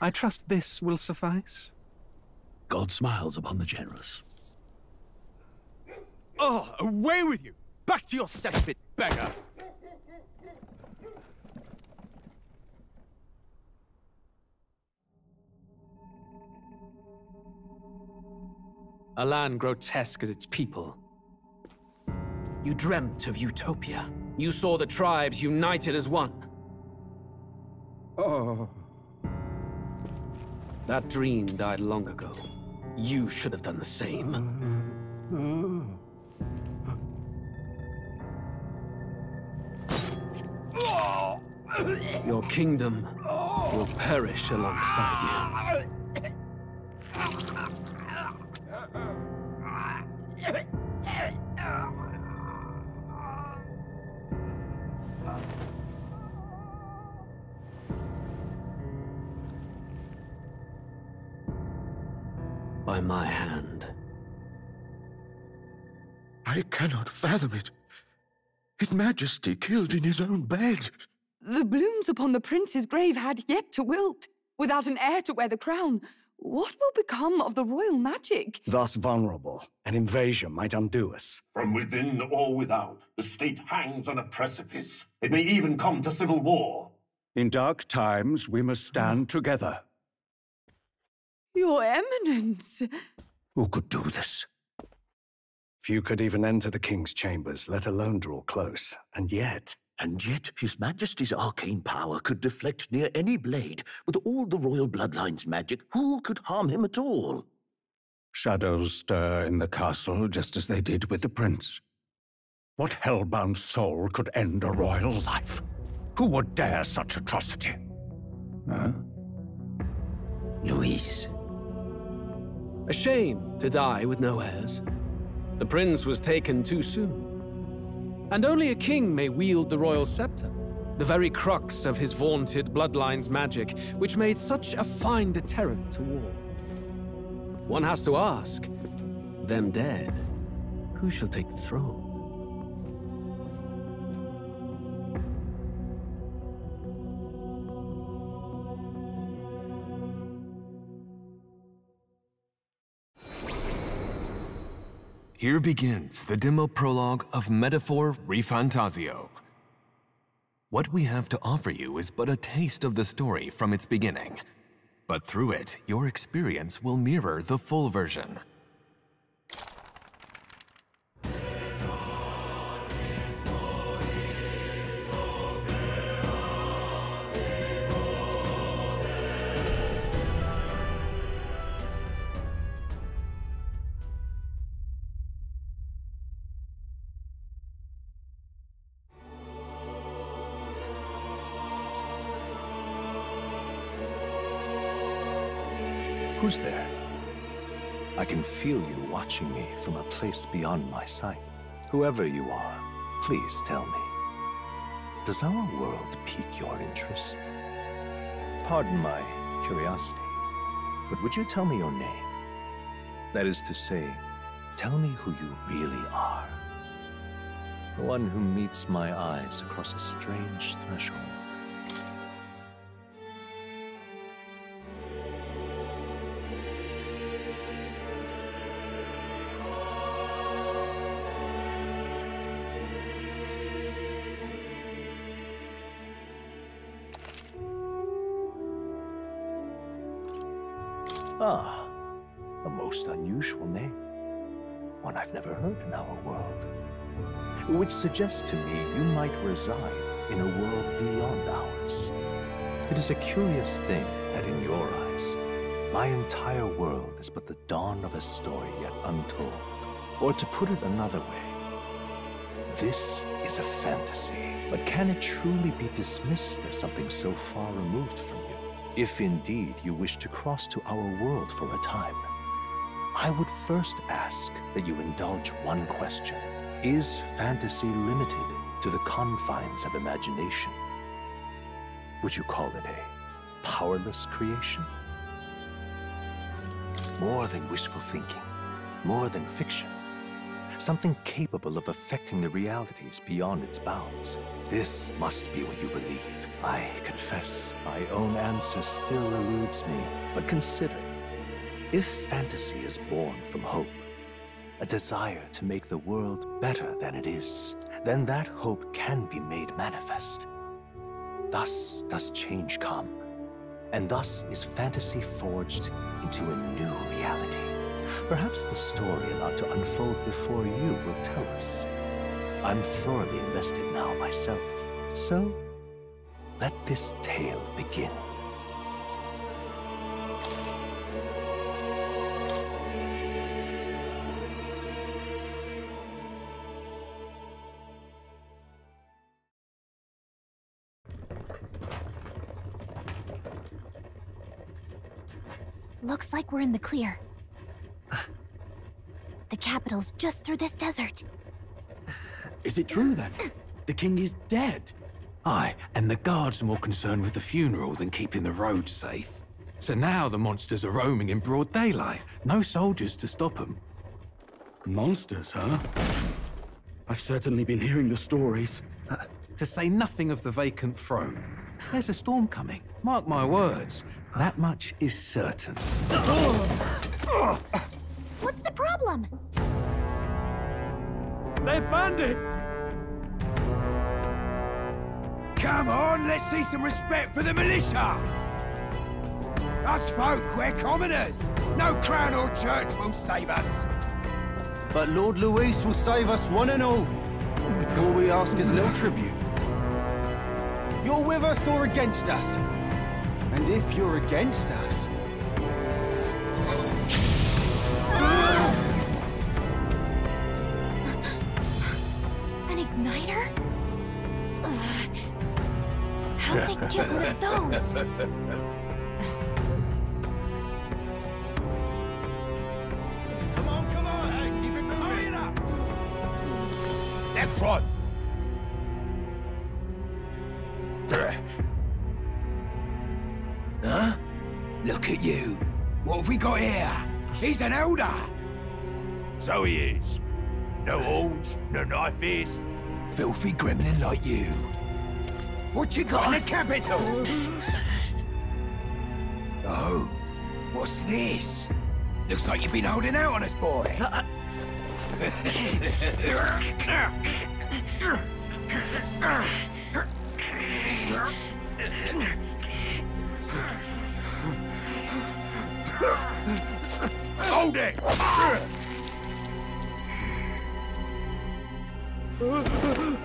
I trust this will suffice. God smiles upon the generous. Oh, away with you! Back to your cesspit, beggar! A land grotesque as its people. You dreamt of utopia. You saw the tribes united as one. Oh. That dream died long ago. You should have done the same. Your kingdom will perish alongside you. By my hand. I cannot fathom it. His Majesty killed in his own bed. The blooms upon the prince's grave had yet to wilt. Without an heir to wear the crown, what will become of the royal magic? Thus vulnerable, an invasion might undo us. From within or without, the state hangs on a precipice. It may even come to civil war. In dark times, we must stand together. Your Eminence! Who could do this? Few could even enter the king's chambers, let alone draw close. And yet His Majesty's arcane power could deflect near any blade. With all the royal bloodline's magic, who could harm him at all? shadows stir in the castle just as they did with the prince. What hellbound soul could end a royal life? Who would dare such atrocity? Huh? Luis. A shame to die with no heirs. The prince was taken too soon. And only a king may wield the royal scepter, the very crux of his vaunted bloodline's magic, which made such a fine deterrent to war. One has to ask, them dead, who shall take the throne? Here begins the demo prologue of Metaphor ReFantazio. What we have to offer you is but a taste of the story from its beginning, but through it, your experience will mirror the full version. Who's there? I can feel you watching me from a place beyond my sight. Whoever you are, please tell me. Does our world pique your interest? Pardon my curiosity, but would you tell me your name? That is to say, tell me who you really are. The one who meets my eyes across a strange threshold. Ah, a most unusual name. One I've never heard in our world. Which suggests to me you might reside in a world beyond ours. It is a curious thing that in your eyes, my entire world is but the dawn of a story yet untold. Or to put it another way, this is a fantasy. But can it truly be dismissed as something so far removed from you? If indeed you wish to cross to our world for a time, I would first ask that you indulge one question. Is fantasy limited to the confines of imagination? Would you call it a powerless creation? More than wishful thinking, more than fiction. something capable of affecting the realities beyond its bounds. This must be what you believe. I confess, my own answer still eludes me. But consider, if fantasy is born from hope, a desire to make the world better than it is, then that hope can be made manifest. Thus does change come, and thus is fantasy forged into a new reality. Perhaps the story allowed to unfold before you will tell us. I'm thoroughly invested now myself, so let this tale begin. Looks like we're in the clear. The capital's just through this desert. Is it true then? The king is dead? Aye, and the guards are more concerned with the funeral than keeping the roads safe. So now the monsters are roaming in broad daylight. No soldiers to stop them. Monsters, huh? I've certainly been hearing the stories. To say nothing of the vacant throne. There's a storm coming, mark my words. That much is certain. What's the problem? They're bandits! Come on, let's see some respect for the militia! Us folk, we're commoners. No crown or church will save us. But Lord Luis will save us one and all. All we ask is little tribute. You're with us or against us? And if you're against us... An igniter? How'd they get one of those? Come on, hey, keep it moving. Hurry it up. Next one. Huh? Look at you. What have we got here? He's an elder. So he is. No horns, no knife ears. Filthy gremlin like you. What you got in the capital? Oh, what's this? Looks like you've been holding out on us, boy. Hold it!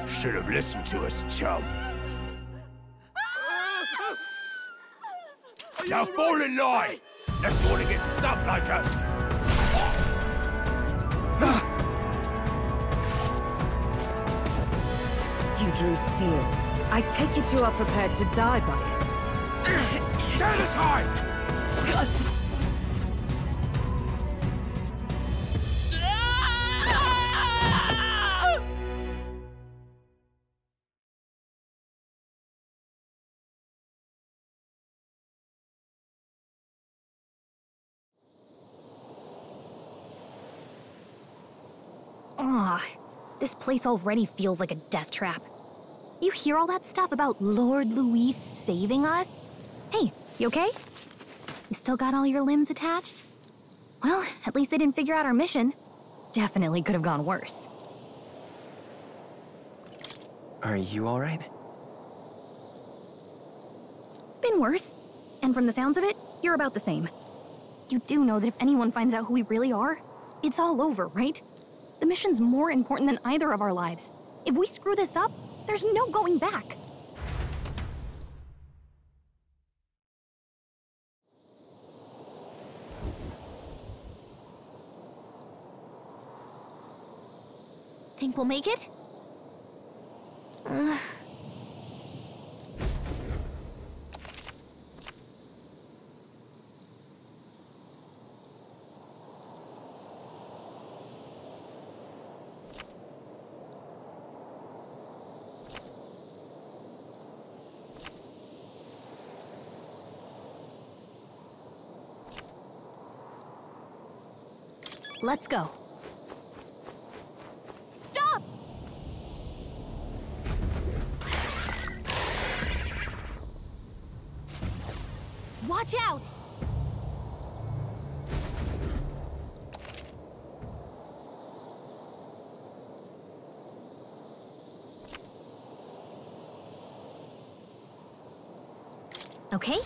Should have listened to us, chum. Now fall in line! Let's want to get stuck like us! You drew steel. I take it you are prepared to die by it. Stand aside! Ugh, this place already feels like a death trap. You hear all that stuff about Lord Luis saving us? Hey, you okay? You still got all your limbs attached? Well, at least they didn't figure out our mission. Definitely could have gone worse. Are you all right? Been worse. And from the sounds of it, you're about the same. You do know that if anyone finds out who we really are, it's all over, right? The mission's more important than either of our lives. If we screw this up, there's no going back. Think we'll make it? Let's go. Okay?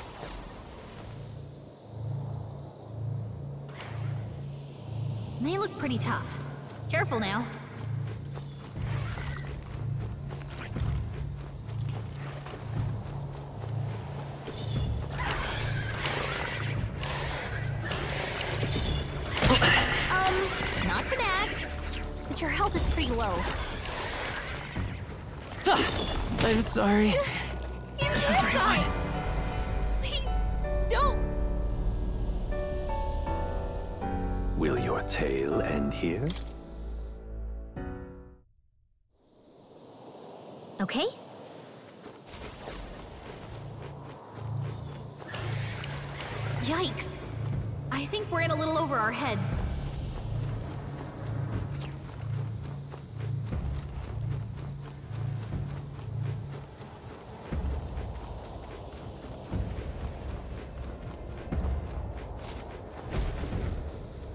They look pretty tough. Careful now. Not to nag, but your health is pretty low. I'm sorry. You can't die! Please, don't! Will your tale end here? Okay? Yikes! I think we're in a little over our heads.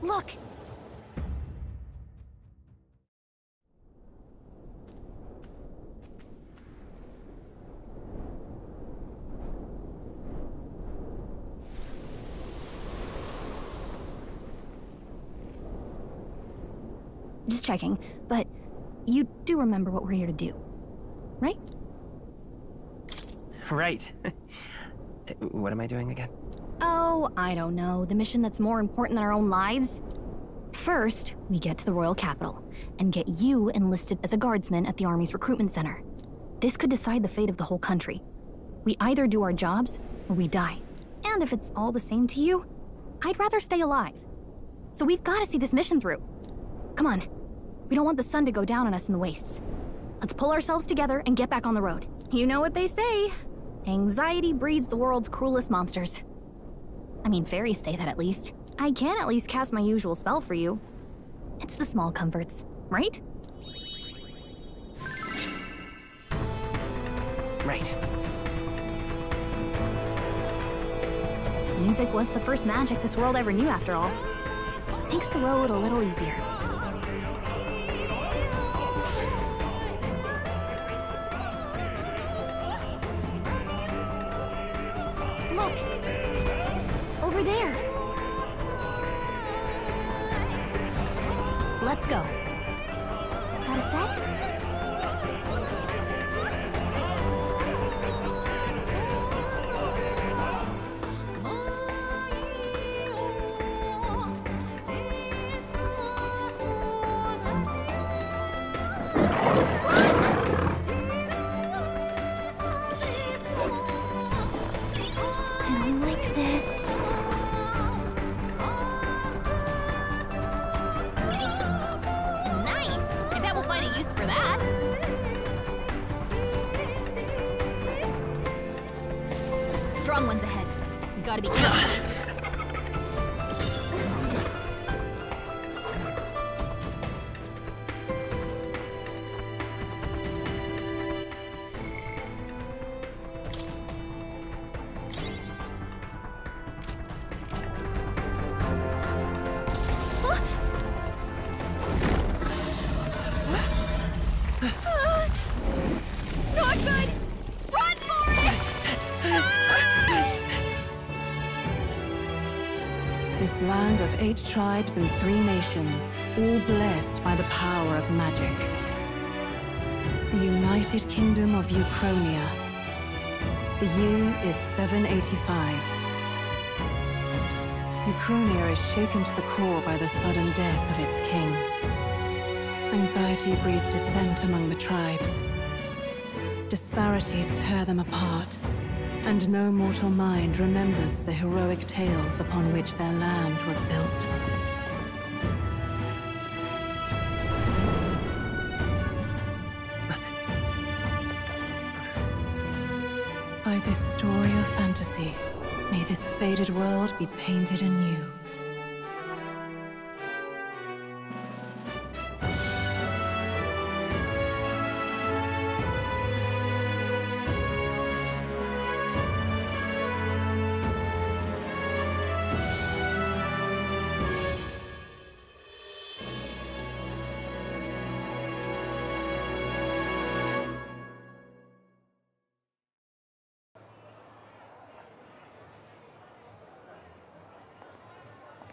Look! Just checking, but you do remember what we're here to do, right? Right. What am I doing again? Oh, I don't know. The mission that's more important than our own lives? First, we get to the royal capital and get you enlisted as a guardsman at the army's recruitment center. This could decide the fate of the whole country. We either do our jobs or we die. And if it's all the same to you, I'd rather stay alive. So we've got to see this mission through. Come on. We don't want the sun to go down on us in the wastes. Let's pull ourselves together and get back on the road. You know what they say. Anxiety breeds the world's cruelest monsters. I mean, fairies say that at least. I can at least cast my usual spell for you. It's the small comforts, right? Right. Music was the first magic this world ever knew, after all. Makes the road a little easier. Look! Over there! Let's go. Got a sec? Strong ones ahead. You gotta be careful. Not good! Run for it! This land of 8 tribes and 3 nations, all blessed by the power of magic. The United Kingdom of Uchronia. The year is 785. Uchronia is shaken to the core by the sudden death of its king. Anxiety breeds dissent among the tribes. Disparities tear them apart, and no mortal mind remembers the heroic tales upon which their land was built. By this story of fantasy, may this faded world be painted anew.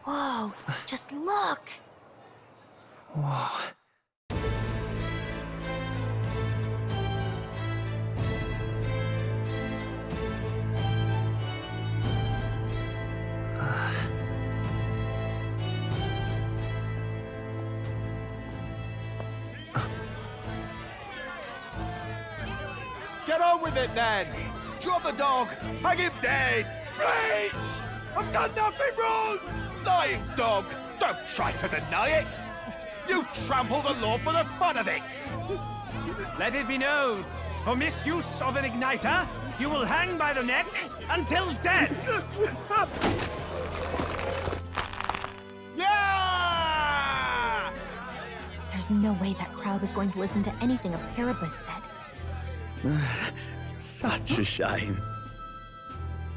Whoa, just look! Whoa. Get on with it, then! Drop the dog! Hang him dead! Please! I've done nothing wrong! Lying dog! Don't try to deny it! You trample the law for the fun of it! Let it be known, for misuse of an igniter, you will hang by the neck until dead! Yeah! There's no way that crowd was going to listen to anything a Paribus said. Such a shame.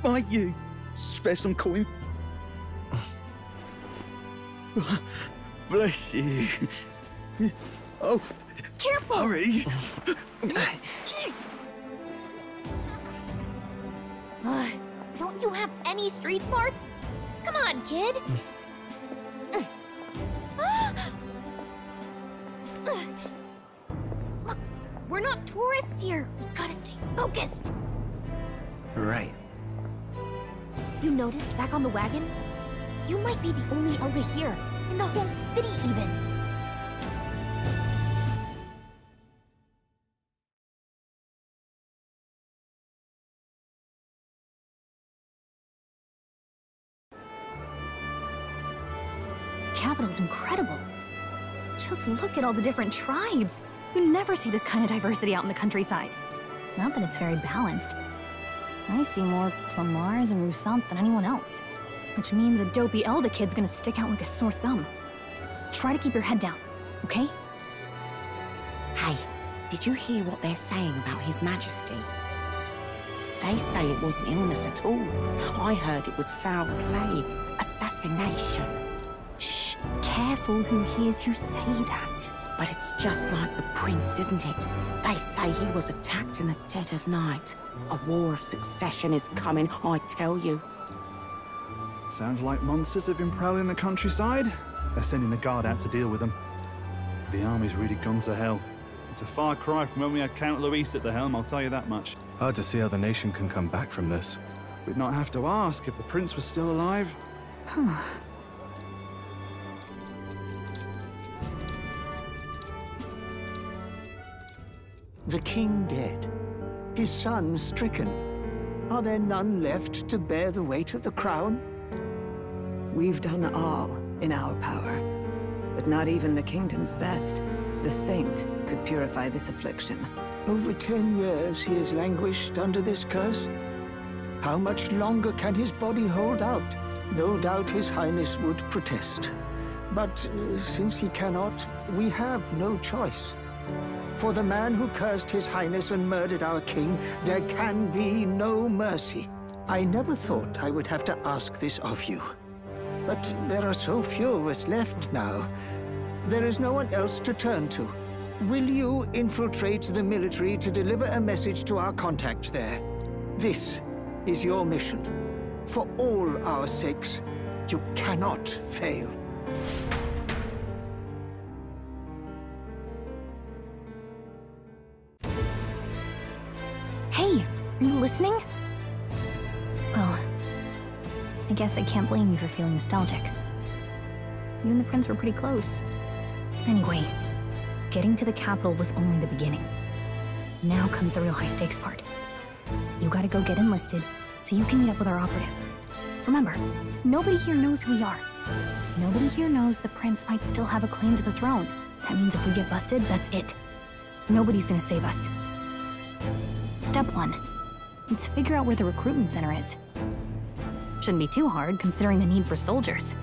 Might you spare some coin? Bless you. Oh, careful! Hurry! Don't you have any street smarts? Come on, kid! Look, we're not tourists here. We gotta stay focused. Right. You noticed back on the wagon? You might be the only elder here, in the whole city even. The capital's incredible. Just look at all the different tribes. You never see this kind of diversity out in the countryside. Not that it's very balanced. I see more Plamars and Roussants than anyone else. Which means a dopey Elda kid's gonna stick out like a sore thumb. Try to keep your head down, okay? Hey, did you hear what they're saying about His Majesty? They say it wasn't illness at all. I heard it was foul play, assassination. Shh, careful who hears you say that. But it's just like the prince, isn't it? They say he was attacked in the dead of night. A war of succession is coming, I tell you. Sounds like monsters have been prowling the countryside. They're sending the guard out to deal with them. The army's really gone to hell. It's a far cry from when we had Count Luis at the helm, I'll tell you that much. Hard to see how the nation can come back from this. We'd not have to ask if the prince was still alive. The king dead, his son stricken. Are there none left to bear the weight of the crown? We've done all in our power, but not even the kingdom's best, the saint, could purify this affliction. Over 10 years he has languished under this curse. How much longer can his body hold out? No doubt his highness would protest. But since he cannot, we have no choice. For the man who cursed his highness and murdered our king, there can be no mercy. I never thought I would have to ask this of you. But there are so few of us left now. There is no one else to turn to. Will you infiltrate the military to deliver a message to our contact there? This is your mission. For all our sakes, you cannot fail. Hey, are you listening? Well, I guess I can't blame you for feeling nostalgic. You and the prince were pretty close. Anyway, getting to the capital was only the beginning. Now comes the real high-stakes part. You gotta go get enlisted, so you can meet up with our operative. Remember, nobody here knows who we are. Nobody here knows the prince might still have a claim to the throne. That means if we get busted, that's it. Nobody's gonna save us. Step 1. Let's figure out where the recruitment center is. Shouldn't be too hard, considering the need for soldiers.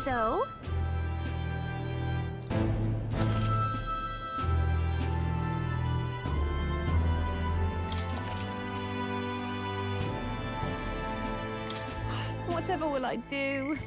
So? Whatever will I do?